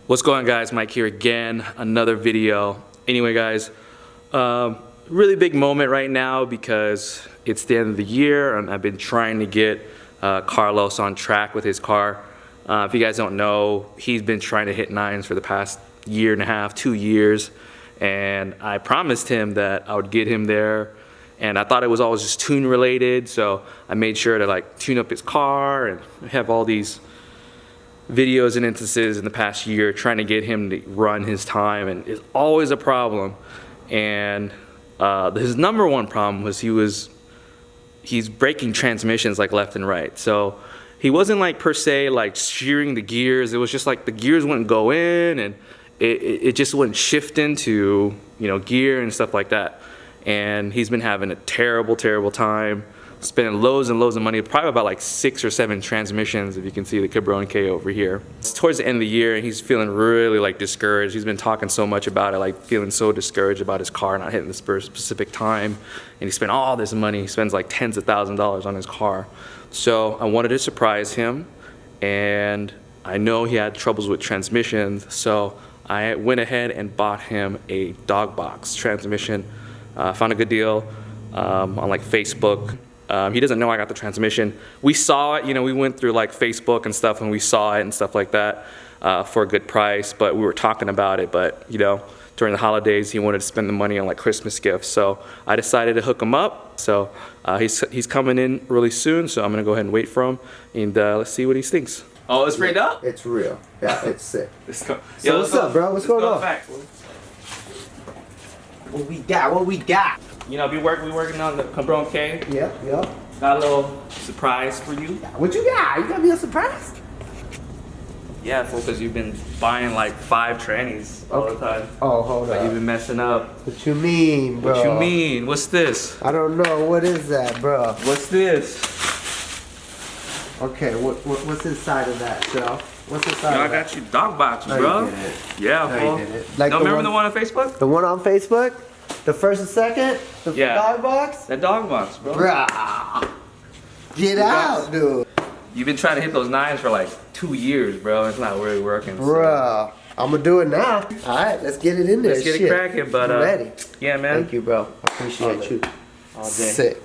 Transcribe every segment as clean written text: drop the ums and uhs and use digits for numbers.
What's going on, guys? Mike here again, another video. Anyway, guys, really big moment right now because it's the end of the year and I've been trying to get Carlos on track with his car. If you guys don't know, he's been trying to hit nines for the past year and a half, 2 years, and I promised him that I would get him there, and I thought it was always just tune related, so I made sure to like tune up his car and have all these videos and instances in the past year trying to get him to run his time, and it's always a problem. And his number one problem was he's breaking transmissions like left and right. So he wasn't like per se like shearing the gears. It was just like the gears wouldn't go in and it just wouldn't shift into, you know, gear and stuff like that. And he's been having a terrible time, spending loads and loads of money, probably about like 6 or 7 transmissions, if you can see the Cabron K over here. It's towards the end of the year and he's feeling really like discouraged. He's been talking so much about it, like feeling so discouraged about his car not hitting the specific time. And he spent all this money. He spends like tens of thousands of dollars on his car. So I wanted to surprise him, and I know he had troubles with transmissions, so I went ahead and bought him a Dogbox transmission. Found a good deal on like Facebook. He doesn't know I got the transmission. We saw it, you know, we went through like Facebook and stuff and we saw it and stuff like that for a good price, but we were talking about it, but you know, during the holidays he wanted to spend the money on like Christmas gifts, so I decided to hook him up. So he's coming in really soon, so I'm gonna go ahead and wait for him, and let's see what he thinks. Oh, it's framed up? It's real. Yeah, it's sick. So yo, what's up, bro? What's going on? Back. What we got? What we got? You know, we working on the Cabron K. Yep. Got a little surprise for you. What you got? You got me a surprise? Yeah, because you've been buying like 5 trannies all the time. Oh, hold like up. You've been messing up. What you mean, bro? What you mean? What's this? I don't know. What is that, bro? What's this? Okay, what's inside of that, Joe? What's inside Yo, of I that? got you Dogbox, No, bro. you didn't. Yeah, No, fool. you didn't. Like no, remember the one on Facebook? The one on Facebook? The first and second? The Yeah. Dogbox? That Dogbox, bro. Bruh. Get out, dude. You've been trying to hit those 9s for like 2 years, bro. It's not really working. Bruh. I'm gonna do it now. Alright, let's get it in there. Let's get it cracking, but I'm ready. Yeah, man. Thank you, bro. I appreciate you. All day. Sick.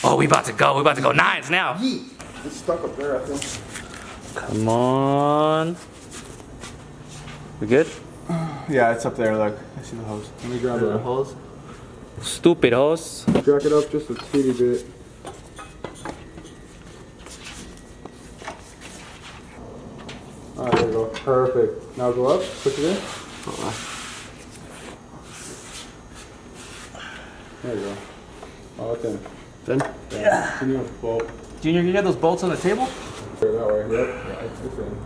Oh, we about to go 9s now. Yeet. It's stuck up there, I think. Come on. We good? Yeah, it's up there, look. I see the hose. Let me grab the hose. Stupid hose. Jack it up just a teeny bit. Alright, there we go. Perfect. Now go up, push it in. There you go. Oh, it's in. Then? Yeah. Can you have a bolt? Junior, you got those bolts on the table? There, that way. Yep. Yeah, it's in.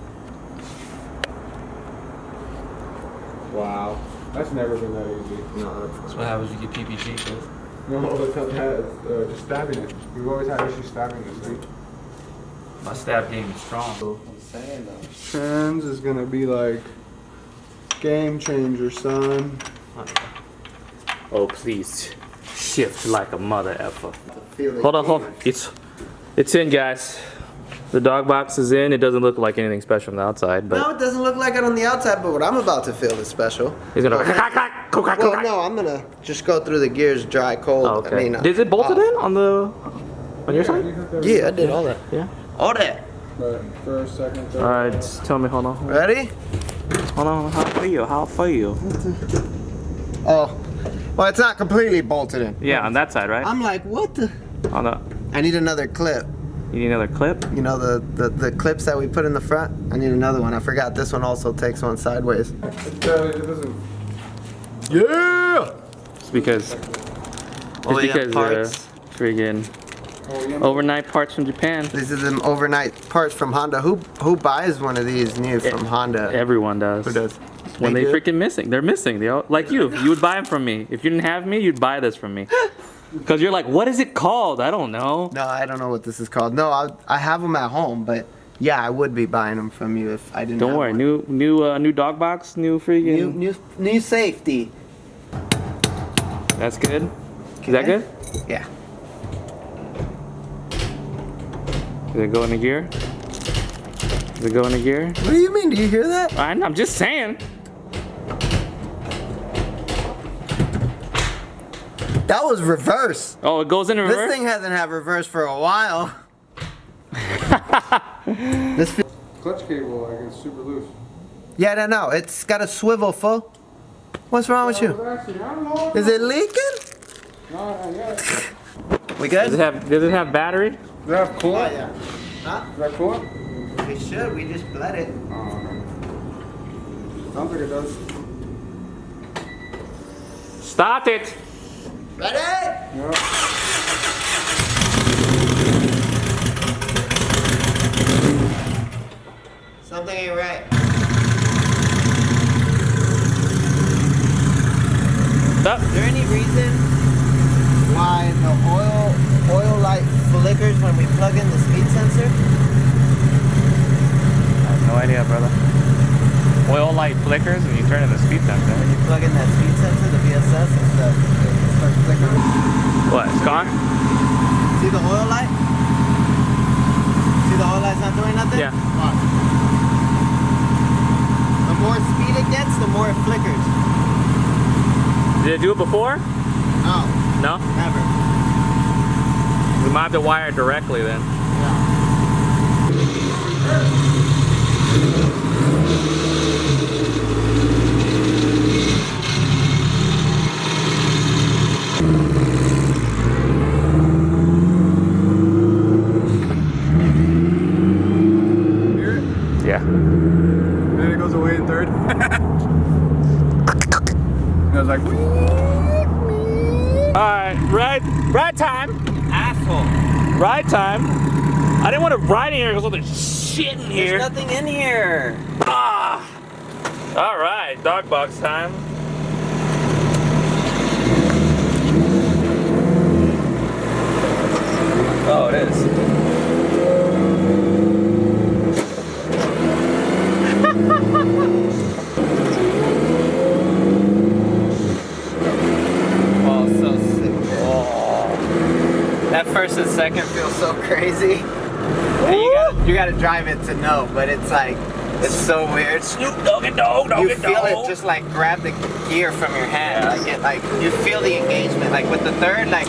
Wow. That's never been that easy. No. That's what happens when you get PPG, cuz. No, that's not that. It's just stabbing it. We've always had issues stabbing this thing. My stab game is strong. I'm saying though. Trans is gonna be like game changer, son. Oh, please. Shift like a mother effer. Feeling Hold on. It's in, guys. The Dogbox is in. It doesn't look like anything special on the outside, but No, it doesn't look like it on the outside, but what I'm about to feel is special. he's gonna. Well, no, I'm gonna just go through the gears dry, cold. Oh, okay. I mean, Is it bolted in on your side? Yeah, I did all that. Yeah. All that. But first, second, third. All right. Just tell me. Hold on. Ready? Hold on. How feel? Oh, well, it's not completely bolted in. Yeah, on that side, right? I'm like, what the? On the. I need another clip. You need another clip? You know the clips that we put in the front? I need another one. I forgot this one also takes one sideways. It doesn't. Yeah! It's because. Oh, yeah, It's because parts. friggin' Oh, yeah. overnight parts from Japan. These are them overnight parts from Honda. Who buys one of these new from Honda? Everyone does. Who does? When they do? freaking missing. They're missing. They all, like you would buy them from me. If you didn't have me, you'd buy this from me. Because you're like, what is it called? I don't know. No, I don't know what this is called. No, I have them at home, but yeah, I would be buying them from you if I didn't. Don't have worry. one. New Dogbox, new freaking. New safety. That's good. Is that good? Yeah. Did it go in the gear? Does it go into gear? What do you mean? Do you hear that? I'm just saying. That was reverse. Oh, it goes into reverse? This thing hasn't had reverse for a while. This Clutch cable, like it's super loose. Yeah, no, it's got a swivel full. What's wrong with you? Is it leaking? No, yeah. We good? Does it have battery? Does that have coolant? Yeah. Huh? Is that coolant? We should. We just bled it. Oh, okay. Sounds like it does. Start it. Ready? Yeah. Something ain't right. Stop. Is there any reason why the oil light flickers when we plug in the speed sensor? I have no idea, brother. Oil light flickers when you turn in the speed sensor. When you plug in that speed sensor, the VSS, it starts flickering. What? It's gone? See the oil light? See the oil light's not doing nothing? Yeah. Watch. The more speed it gets, the more it flickers. Did it do it before? No, No? never. We might have to wire it directly then. Hear it? Yeah. Then it goes away in third. It was like, Alright, ride time. Asshole. Ride time. I didn't want to ride in here because all the shit in here. There's nothing in here. Ah! Alright, Dogbox time. Oh, it is. Oh, so sick. Oh. That first and second feels so crazy. And you gotta drive it to know, but it's like, it's so weird. Snoop Doggy Dog, You feel it just like grab the gear from your hand. Like you feel the engagement. Like with the third, like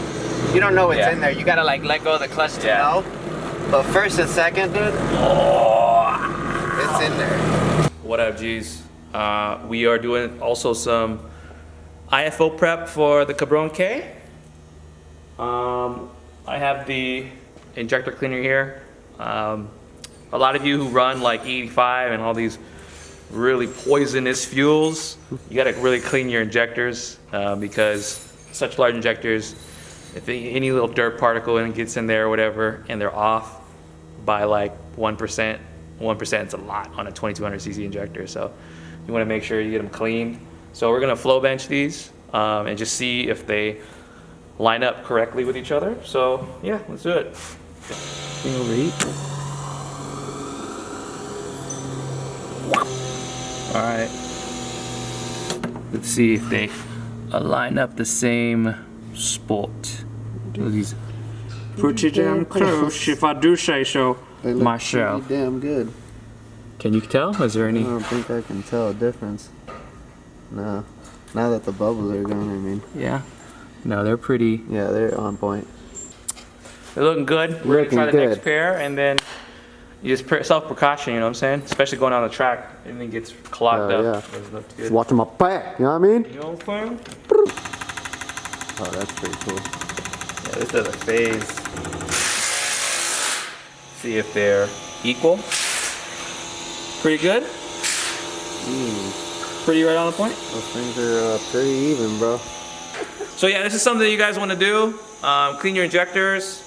you don't know what's in there. You gotta like let go of the clutch to know. But first and second, dude, it's in there. What up, G's? We are doing also some IFO prep for the Cabron K. I have the injector cleaner here. A lot of you who run like E85 and all these really poisonous fuels, you gotta really clean your injectors because such large injectors, if any little dirt particle gets in there or whatever and they're off by like 1%, 1% is a lot on a 2200cc injector. So you wanna make sure you get them clean. So we're gonna flow bench these and just see if they line up correctly with each other. So yeah, let's do it. Thing overheat. All right. Let's see if they line up the same spot. These pretty damn close, if I do say so They look myself. pretty damn good. Can you tell? Is there I any? don't think I can tell a difference. No. Now that the bubbles are gone, I mean. Yeah. No, they're pretty. Yeah, they're on point. They're looking good. We're Looking gonna try the good. next pair, and then you just self precaution. You know what I'm saying? Especially going down the track, everything gets clogged up. Yeah. Doesn't look good. Just watching my back, you know what I mean? You know what I'm saying? Oh, that's pretty cool. Yeah, this does a phase. See if they're equal. Pretty good. Pretty right on the point. Those things are pretty even, bro. So yeah, this is something that you guys want to do. Clean your injectors.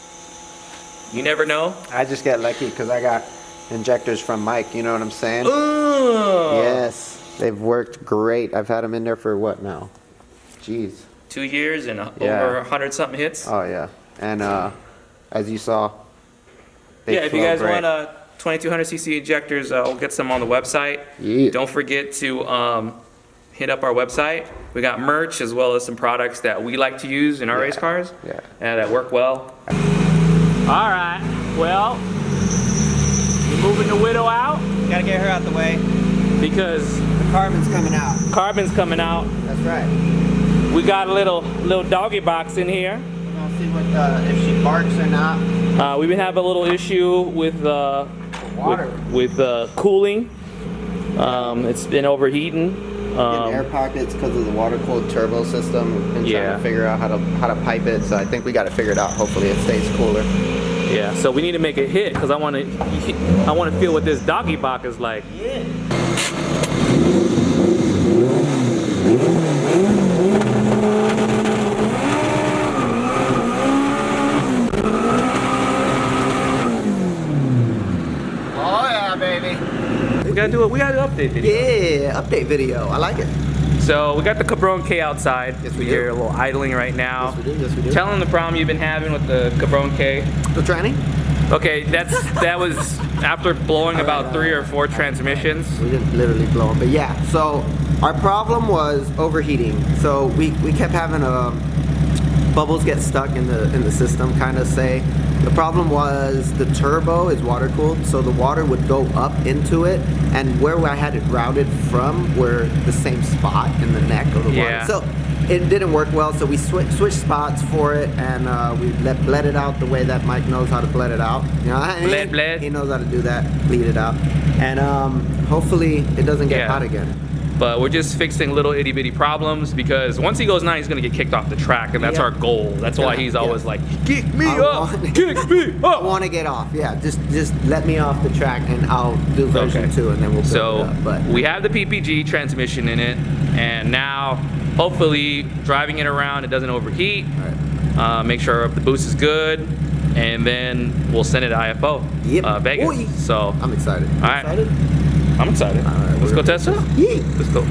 You never know. I just get lucky because I got injectors from Mike, you know what I'm saying? Ooh. Yes, they've worked great. I've had them in there for what now? Jeez. 2 years and Yeah. over 100 something hits. Oh yeah, and as you saw, they Yeah, if you flow guys great. want 2200cc injectors, we'll get some on the website. Yeah. Don't forget to hit up our website. We got merch as well as some products that we like to use in our race cars. Yeah. And that work well. All right, well, we're moving the widow out. Gotta get her out the way. because The carbon's coming out. carbon's coming out. That's right. We got a little doggy box in here. We're gonna see what if she barks or not. We've been having a little issue with Water. with cooling. It's been overheating. Getting air pockets because of the water-cooled turbo system. We've been trying to figure out how to pipe it. So I think we got to figure it out. Hopefully it stays cooler. Yeah, so we need to make it hit because I want to feel what this doggy box is like. Yeah. Oh yeah, baby. We gotta do an update video. Yeah, update video. I like it. So we got the Cabron K outside. Yes, we do. We're a little idling right now. Yes, we do. Yes, we do. Tell them the problem you've been having with the Cabron K. The tranny? Okay, that was after blowing about 3 or 4 transmissions. We didn't literally blow them, but yeah. So our problem was overheating. So we kept having bubbles get stuck in the system, kind of say. The problem was the turbo is water cooled, so the water would go up into it, and where I had it routed from were the same spot in the neck of the Yeah. water. So it didn't work well, so we switched spots for it, and we bled it out the way that Mike knows how to bled it out. You know, Bled. He knows how to do that, bleed it out, and hopefully it doesn't get hot again. But we're just fixing little itty bitty problems because once he goes 9, he's gonna get kicked off the track, and that's our goal. That's why he's always like, kick me up, kick me I up. want to get off. Yeah, just let me off the track, and I'll do version 2, and then we'll build So it up. But we have the PPG transmission in it, and now hopefully driving it around, it doesn't overheat. Make sure the boost is good, and then we'll send it to IFO, Yep. Vegas. Boy. So I'm excited. all right. Excited? I'm excited. right, Let's go test it. Yeah. Let's go.